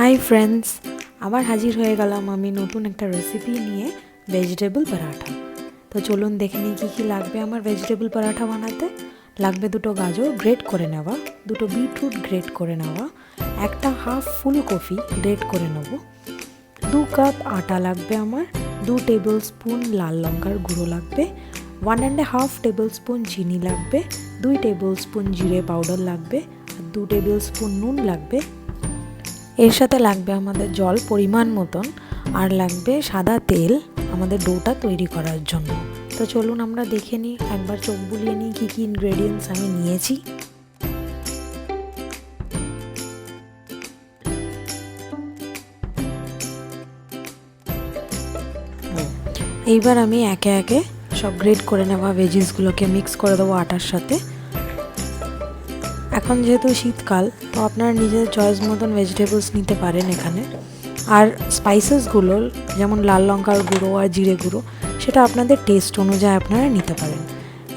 Hi friends, আবার হাজির হয়ে গেলাম আমি নতুন একটা রেসিপি নিয়ে, ভেজিটেবল পরাঠা। তো চলুন দেখে নিই কী কী লাগবে আমার ভেজিটেবল পরাঠা বানাতে। লাগবে দুটো গাজর গ্রেট করে নেওয়া, দুটো বিটরুট গ্রেট করে নেওয়া, একটা হাফ ফুলকপি গ্রেট করে নেব, 2 কাপ আটা লাগবে আমার, 2 টেবিল স্পুন লাল লঙ্কার গুঁড়ো লাগবে, 1.5 টেবিল স্পুন চিনি লাগবে, 2 টেবিল স্পুন জিরে পাউডার লাগবে, আর 2 টেবিল স্পুন নুন লাগবে। এর সাথে লাগবে আমাদের জল পরিমাণ মতন, আর লাগবে সাদা তেল আমাদের ডোটা তৈরি করার জন্য। তো চলুন আমরা দেখে নিই, একবার চোখ বুলিয়ে নিই কী কী ইনগ্রেডিয়েন্টস আমি নিয়েছি। এইবার আমি একে একে সব গ্রেড করে নেওয়া ভেজিসগুলোকে মিক্স করে দেবো আটার সাথে। এখন যেহেতু শীতকাল, তো আপনারা নিজেদের চয়েস মতন ভেজিটেবলস নিতে পারেন এখানে। আর স্পাইসেসগুলো যেমন লাল লঙ্কার গুঁড়ো আর জিরে গুঁড়ো, সেটা আপনাদের টেস্ট অনুযায়ী আপনারা নিতে পারেন।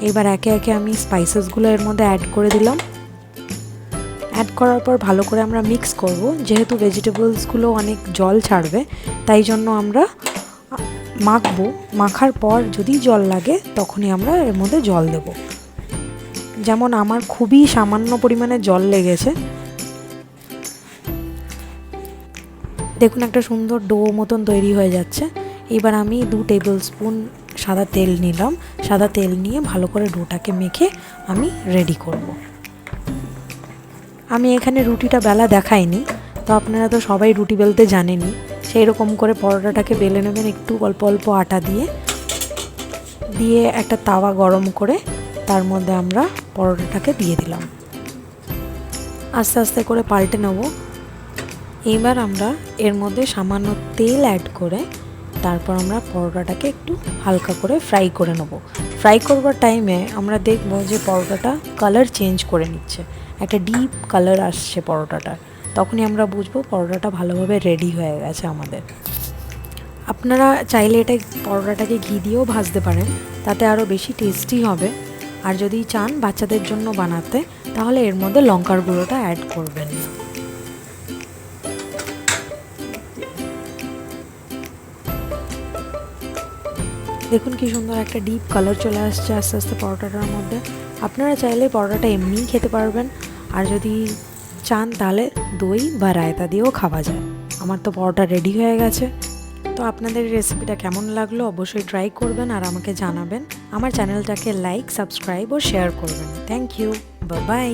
এবার একে একে আমি স্পাইসেসগুলো এর মধ্যে অ্যাড করে দিলাম। অ্যাড করার পর ভালো করে আমরা মিক্স করব। যেহেতু ভেজিটেবলসগুলো অনেক জল ছাড়বে, তাই জন্য আমরা মাখবো। মাখার পর যদি জল লাগে তখনই আমরা এর মধ্যে জল দেব। যেমন আমার খুবই সামান্য পরিমাণে জল লেগেছে। দেখুন একটা সুন্দর ডো মতন তৈরি হয়ে যাচ্ছে। এবার আমি 2 টেবিল স্পুন সাদা তেল নিলাম। সাদা তেল নিয়ে ভালো করে ডোটাকে মেখে আমি রেডি করব। আমি এখানে রুটিটা বেলা দেখাইনি, তো আপনারা তো সবাই রুটি বেলতে জানেনই। সেই রকম করে পরোটাটাকে বেলে নেবেন, একটু অল্প অল্প আটা দিয়ে একটা তাওয়া গরম করে তার মধ্যে আমরা পরোটাটাকে দিয়ে দিলাম। আস্তে আস্তে করে পাল্টে নেব। এবার আমরা এর মধ্যে সামান্য তেল অ্যাড করে তারপর আমরা পরোটাটাকে একটু হালকা করে ফ্রাই করে নেব। ফ্রাই করবার টাইমে আমরা দেখব যে পরোটাটা কালার চেঞ্জ করে নিচ্ছে, একটা ডিপ কালার আসছে পরোটাটার। তখনই আমরা বুঝবো পরোটাটা ভালোভাবে রেডি হয়ে গেছে আমাদের। আপনারা চাইলে এটা পরোটাটাকে ঘি দিয়েও ভাজতে পারেন, তাতে আরও বেশি টেস্টি হবে। আর যদি চান বাচ্চাদের জন্য বানাতে, তাহলে এর মধ্যে লঙ্কার গুঁড়োটা অ্যাড করবেন না। দেখুন কি সুন্দর একটা ডিপ কালার চলে আসছে আস্তে আস্তে পরোটাটার মধ্যে। আপনারা চাইলে পরোটাটা এমনিই খেতে পারবেন, আর যদি চান তাহলে দই বা রায়তা দিয়েও খাওয়া যায়। আমার তো পরোটা রেডি হয়ে গেছে। তো আপনাদের রেসিপিটা কেমন লাগলো অবশ্যই ট্রাই করবেন আর আমাকে জানাবেন। আমার চ্যানেলটাকে লাইক, সাবস্ক্রাইব ও শেয়ার করবেন। Thank you, bye by.